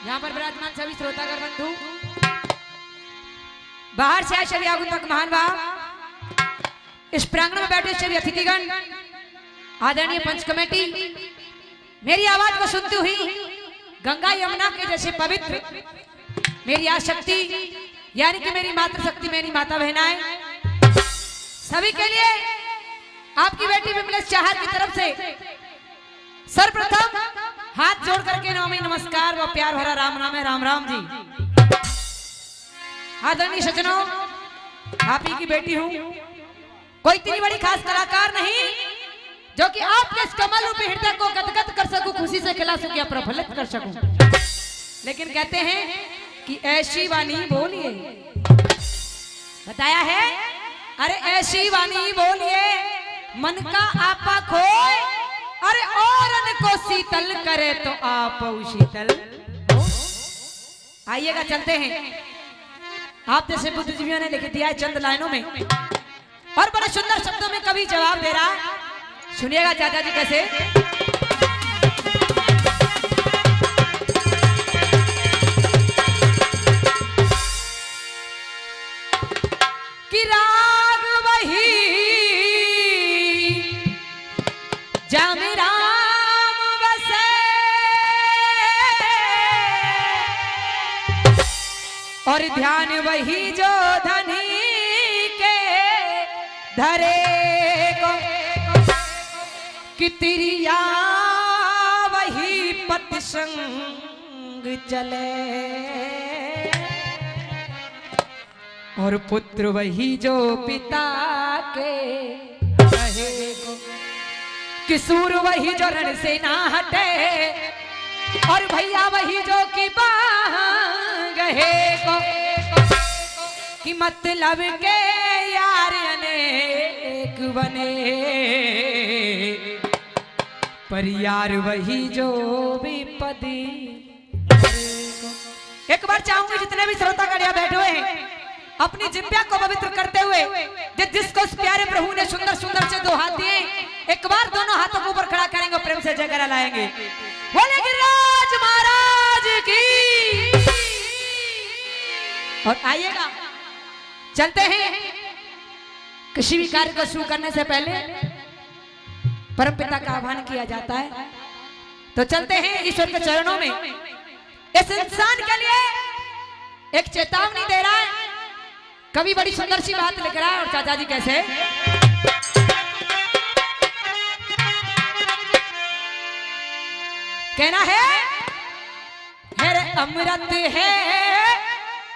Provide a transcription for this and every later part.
यहाँ पर विराजमान सभी श्रोतागण बंधु, बाहर से आए सभी आगंतुक महान भाव, इस प्रांगण में बैठे सभी अतिथिगण, आदरणीय पंच कमेटी, मेरी आवाज को सुनती हुई गंगा यमुना के जैसे पवित्र मेरी आशक्ति यानी कि मेरी मातृशक्ति, मेरी माता बहनाएं, सभी के लिए आपकी बेटी विमलेश चाहर की तरफ से सर्वप्रथम हाथ जोड़ करके नौमी नमस्कार व प्यार भरा राम नाम है। राम राम जी। आदरणीय सज्जनों, आप ही की बेटी हूं, कोई इतनी बड़ी खास कलाकार नहीं जो कि आपके इस कमल रूपी हृदय को गदगद कर सकूं, खुशी से खिला सकूं या प्रफुल्लित कर सकूं, लेकिन कहते हैं कि ऐसी वाणी बोलिए, बताया है, अरे ऐसी वाणी बोलिए मन का आपा खोए, अरे औरन को शीतल करे तो आप शीतल। आइएगा चलते हैं, आप जैसे बुद्धिजीवियों ने लिख दिया है चंद लाइनों में और बड़े सुंदर शब्दों में कवि जवाब दे रहा है। सुनिएगा चाचा जी कैसे। कि राग वही जाम राम बसे, और ध्यान वही जो धनी के धरे को, कि तिरिया वही पति संग चले, और पुत्र वही जो पिता के रहे को, किशोर वही जो रण से ना हटे, और भैया वही जो कि गहे को, कि मतलब के यार अनेक बने, पर यार वही जो विपदी। एक बार चाहूंगी जितने भी श्रोतागण यहाँ बैठे हुए हैं अपनी जिह्वा को पवित्र करते हुए, जिसको उस प्यारे प्रभु ने सुंदर सुंदर से दो हाथ दिए, एक बार दोनों हाथों को ऊपर खड़ा करेंगे, प्रेम से जयकारा लाएंगे। बोले गिरिराज महाराज की। और आइएगा चलते हैं, किसी भी कार्य को शुरू करने से पहले परमपिता का आह्वान किया जाता है, तो चलते हैं ईश्वर के चरणों में। इस इंसान के लिए एक चेतावनी दे रहा है कवि, बड़ी सुंदर सी बात लिख रहा है। और चाचा जी कैसे, कहना है, हर अमृत है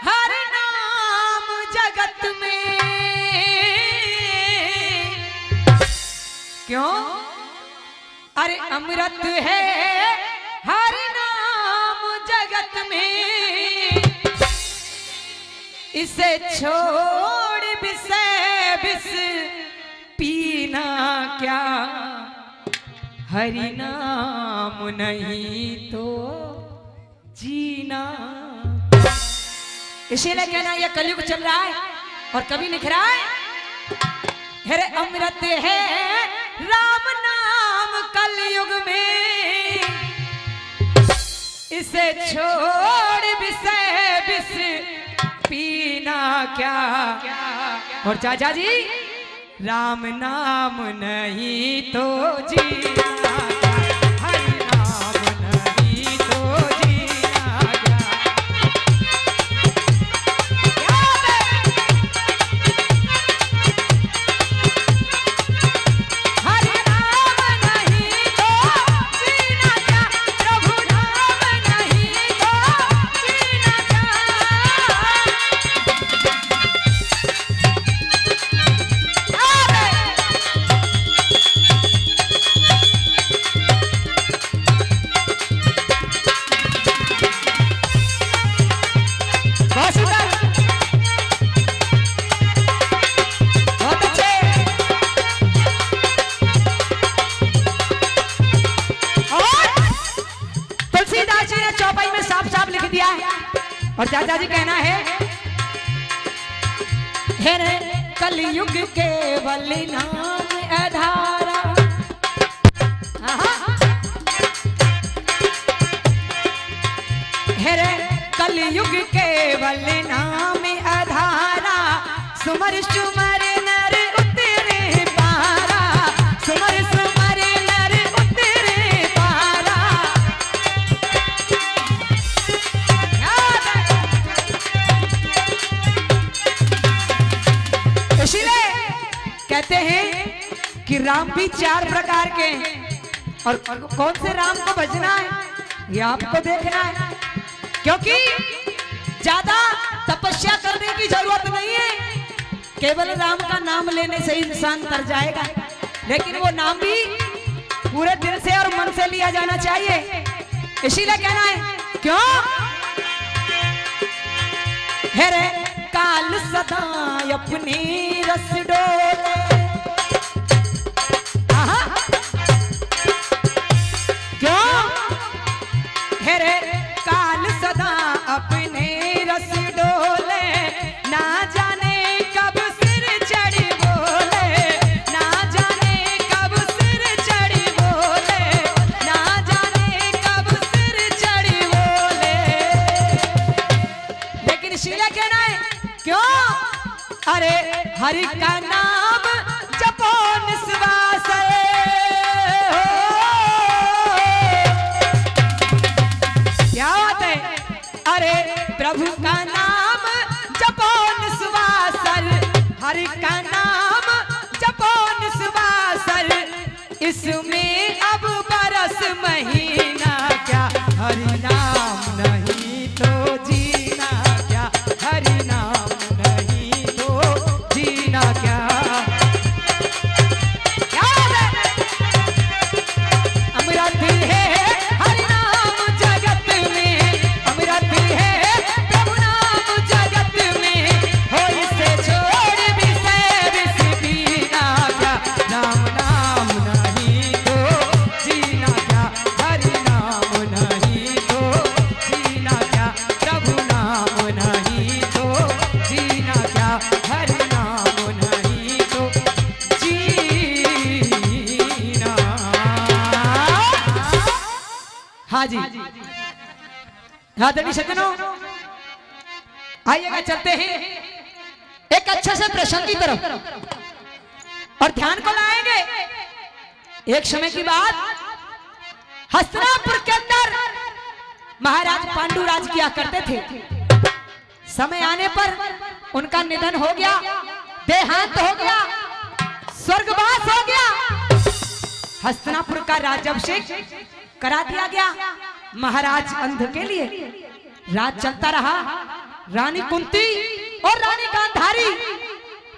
हर नाम जगत में, क्यों, अरे अमृत है हर नाम जगत में, इसे छोड़ विषय विष पीना क्या, हरि नाम नहीं तो जीना। इसीलिए कहना यह कलयुग चल रहा है और कभी लिख रहा है, हरे अमृत है राम नाम कलयुग में, इसे छोड़ विषय विष पीना क्या। और चाचा जी, राम नाम नहीं तो जीना, हरि नाम नहीं तो जीना क्या। हरि नाम नहीं तो जीना क्या, प्रभु नाम नहीं तो जीना क्या। और चाचा जी कहना है, हेरे कलयुग केवल नाम आधारा, हेरे कलयुग केवल नाम आधारा, सुमर सुमर नर उतरे पारा, सुमर सुमर नर उतरे पारा। इसीलिए कहते हैं कि राम भी 4 प्रकार के हैं, और कौन से राम को भजना है ये आपको देखना है, क्योंकि ज्यादा तपस्या करने की जरूरत नहीं है, केवल राम का नाम लेने से इंसान तर जाएगा, लेकिन वो नाम भी पूरे दिल से और मन से लिया जाना चाहिए। इसीलिए कहना है क्यों, हेरे काल सदा अपनी रस डोले, क्यों हेरे काल सदा अपने रस डोले, ना जाने कब सिर चढ़ी बोले, ना जाने कब सिर चढ़ी बोले, ना जाने कब सिर चढ़ी बोले। लेकिन इसीलिए कहना है क्यों, अरे हरि का नाम जपो निस्वास, अरे प्रभु का नाम जपो निस्वासर, हरि का नाम जपो निस्वासर, इसमें अब बरस महीना क्या, हरि नाम नहीं तो जीना क्या, हरि नाम नहीं तो जीना क्या। अमृत है हरि नाम जगत में, अमृत है प्रभु नाम जगत में, हो इसे छोड़ विषय विष पीना क्या, राम नाम नहीं तो जीना क्या, हरि नाम नहीं तो जीना क्या, प्रभु नाम नहीं तो जीना क्या, हरि नाम नहीं तो जीना। हाँ जी, आदरणीय सज्जनों, आइएगा चलते हैं एक अच्छे से प्रसंग की तरफ और ध्यान को लाएंगे। एक समय की बात, हस्तिनापुर के अंदर महाराज पांडु राज किया करते थे। समय आने पर उनका निधन हो गया, देहांत हो गया, स्वर्गवास हो गया। हस्तिनापुर का राज्याभिषेक करा दिया गया महाराज अंध के लिए। राज चलता रहा, रानी कुंती और रानी गांधारी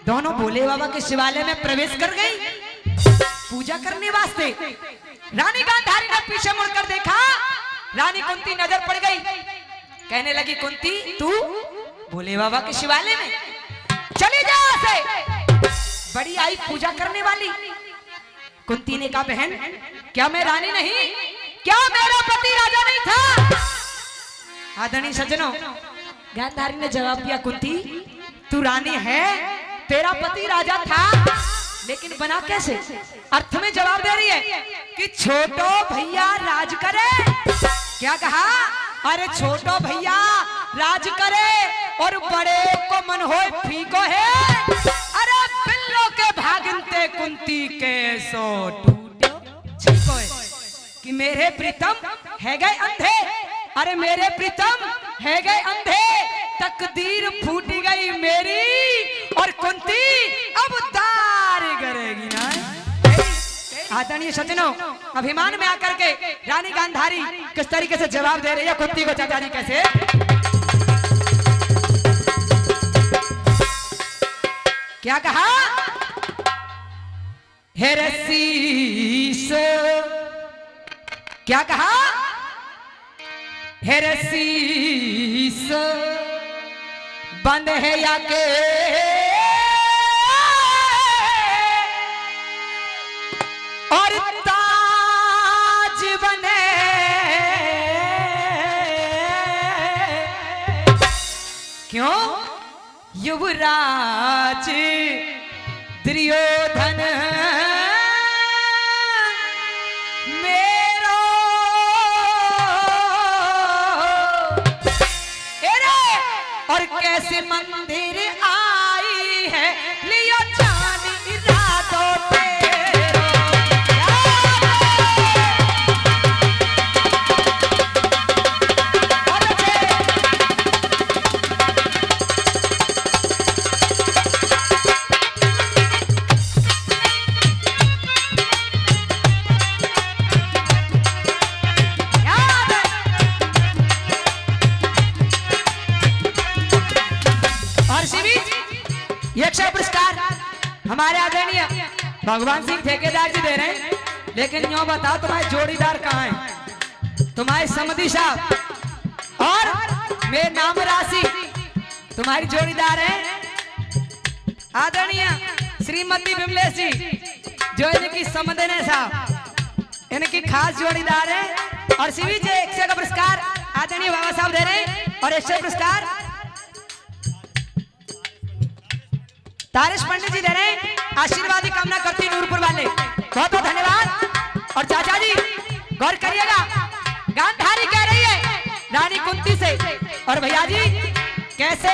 दोनों भोले बाबा के शिवालय में प्रवेश कर गई पूजा करने वास्ते। रानी गांधारी ने पीछे मुड़कर देखा, रानी कुंती नजर पड़ गई, कहने लगी कुंती तू भोले बाबा के शिवालय में चली जा से, बड़ी आई पूजा करने वाली। कुंती ने कहा बहन क्या मैं रानी नहीं, क्या मेरा पति राजा नहीं था। आदरणीय सज्जनों, गांधारी ने जवाब दिया कुंती तू रानी है, तेरा पति राजा था, लेकिन बना कैसे। अर्थ में जवाब दे रही है कि छोटो भैया राज करे। क्या कहा, अरे छोटो भैया राज करे और बड़े को मन हो फीको है। अरे बिल्लो के भागनते कुंती के सो टूटो छिको है कि मेरे प्रीतम है गए अंधे, अरे मेरे प्रीतम है गए अंधे, तकदीर फूटी गई मेरी और कुंती अब दार करेगी ना। आदरणीय सज्जनों, अभिमान में आकर के रानी गांधारी किस तरीके से जवाब दे रही है कुंती को। चाचा जी कैसे, क्या कहा, हे रसीस, क्या कहा, हे रसीस बंद है या के और ताज बने, क्यों युवराज दुर्योधन मेरो और कैसे मंदिर आई है लियो जान इरादों तेरो। यक्षय पुरस्कार हमारे आदरणीय भगवान सिंह ठेकेदार जी दे रहे हैं, लेकिन यो बताओ तुम्हारे जोड़ीदार कहाँ हैं? तुम्हारे समधी साहब और मेरे नाम राशि तुम्हारी जोड़ीदार है आदरणीय श्रीमती विमलेश जी, जो इनकी समधने साहब इनकी खास जोड़ीदार है। और शिवी जी यक्षय का पुरस्कार आदरणीय बाबा साहब दे रहे हैं। और यक्षय पुरस्कार तारिश पंडित जी दे रहे हैं, आशीर्वादी कामना करती नूरपुर वाले, बहुत बहुत धन्यवाद। और चाचा जी गौर करिएगा, गांधारी कह रही है रानी कुंती से, और भैया जी कैसे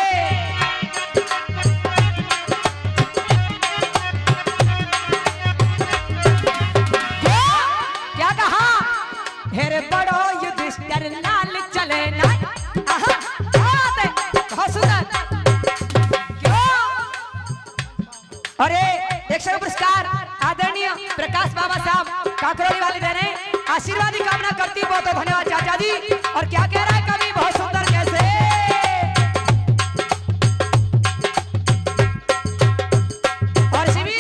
क्या कहा, हेरे बड़ो युधिष्ठिर लाल चले ना, बहुत सुंदर। और यक्षय पुरस्कार आदरणीय प्रकाश बाबा साहब काकरोली वाले दे रहे हैं, आशीर्वादी कामना करती बहुत बहुत धन्यवाद चाचा जी। और क्या कह रहा है कवि, बहुत सुंदर कैसे। और शिवी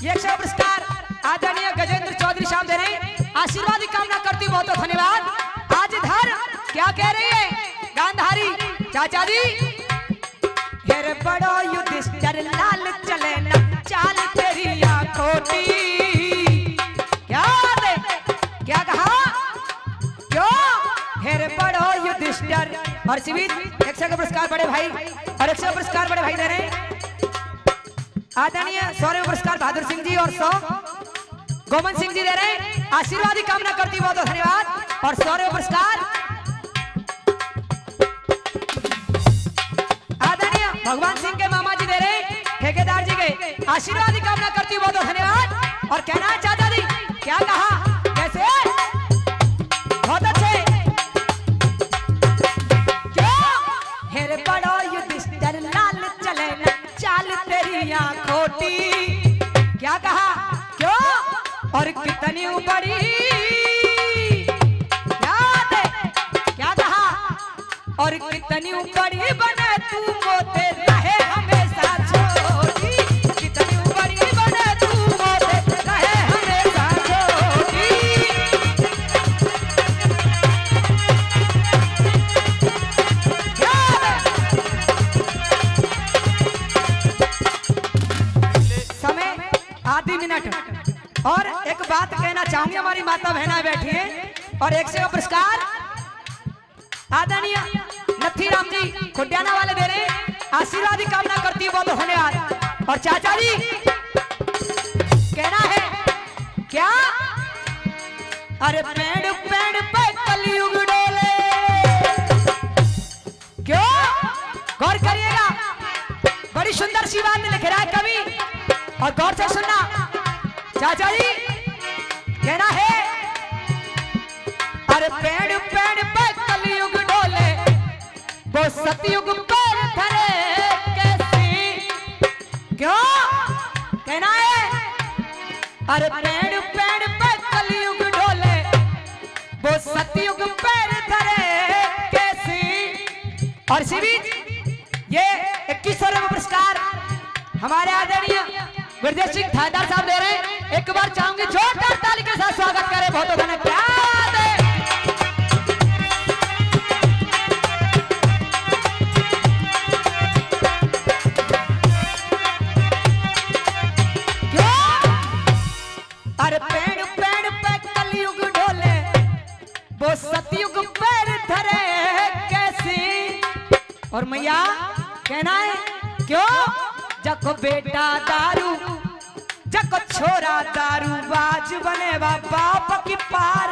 यक्षय पुरस्कार आदरणीय गजेंद्र चौधरी साहब दे रहे हैं, आशीर्वादी कामना करती बहुत बहुत धन्यवाद। आज इधर क्या कह रही है गांधारी चाचा जी, हेरे बड़ो युधिष्ठिर लाल चले ना चाल तेरी आंखोटी, क्या दे क्या कहा, क्यों हेरे बड़ो युधिष्ठिर। और शिविर यक्षय का पुरस्कार बड़े भाई और यक्षय पुरस्कार बड़े भाई दे रहे हैं, आदरणीय सौर्य पुरस्कार बहादुर सिंह जी और 100 गोमन सिंह जी दे रहे हैं, आशीर्वादी कामना करती बहुत बहुत धन्यवाद। और सौर्य पुरस्कार भगवान सिंह के मामा जी दे रहे हैं, ठेकेदार जी के आशीर्वाद की कामना करती बहुत बहुत धन्यवाद। और कहना है चाचा जी क्या कहा, कैसे बहुत अच्छे, क्यों हेरे बड़ो युधिष्ठिर लाल चले ना चाल तेरी आंखोटी, क्या कहा, क्यों और कितनी बड़ी, क्या कहा, और कितनी बड़ी बने तू मोते रहे हमेशा छोटी, कितनी बड़ी बने तू मोते रहे हमेशा छोटी। समय आधी मिनट। और एक बात कहना चाहूंगी, हमारी माता बहना बैठी है, और एक से पुरस्कार आदरणीय नथी राम जी खुटियाना वाले दे रहे हैं, आशीर्वाद की कामना करती है बहुत धन्यवाद। और चाचा जी कहना है क्या, अरे पेड़ पेड़ पे कलयुग डोले, क्यों गौर करिएगा, बड़ी सुंदर सी बात लिख रहा है कवि, और गौर से सुनना चाचा जी कहना है, अरे पेड़ पेड़ पे कलयुग डोले वो सतयुग पर धरे कैसी, क्यों कहना है, अरे पेड़ पेड़ पे कलयुग डोले वो सतयुग पर धरे कैसी। और शिवी ये 21वां पुरस्कार हमारे आदरणीय गुरदेव सिंह थानेदार साहब दे रहे हैं, एक बार चाहूंगी जोरदार ताली के साथ स्वागत करें, बहुत धन्यवाद। अरे पेड़ पेड़ पे कलयुग डोले वो सतयुग पैर धरे कैसी। और मैया कहना है क्यों, जको बेटा दारू जको छोरा दारू बाज बने बाप की पार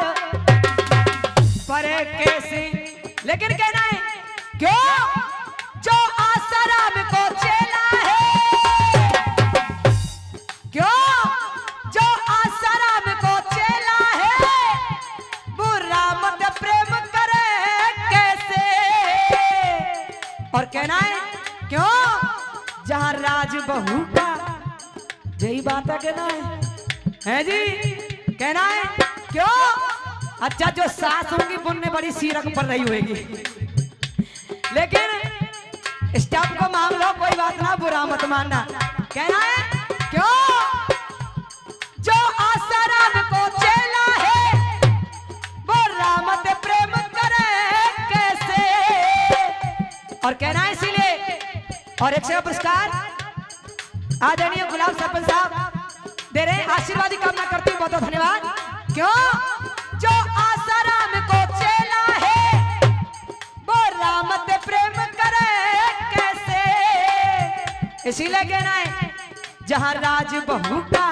परे कैसी। लेकिन कहना है क्यों, जो और कहना है क्यों जहां राज बहू का, यही बात है कहना है जी, कहना है क्यों। अच्छा जो सास होंगी बुनने बड़ी सीरक पर रही होगी, लेकिन स्टाफ को मान लो कोई बात ना, बुरा मत मानना। कहना है क्यों जो आसाराम को चेला है वो रामत प्रेम करे कैसे। और कहना है इसीलिए, और एक से पुरस्कार आदरणीय गुलाब सरपंच साहब दे रहे हैं, आशीर्वाद की कामना करती हूँ, बहुत बहुत धन्यवाद। क्यों जो आसाराम को चेला है वो रामत प्रेम करे कैसे। इसीलिए कहना है जहां राज बहू का,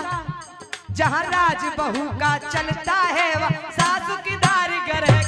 जहां राज बहू का चलता है वह सासू की दारी करे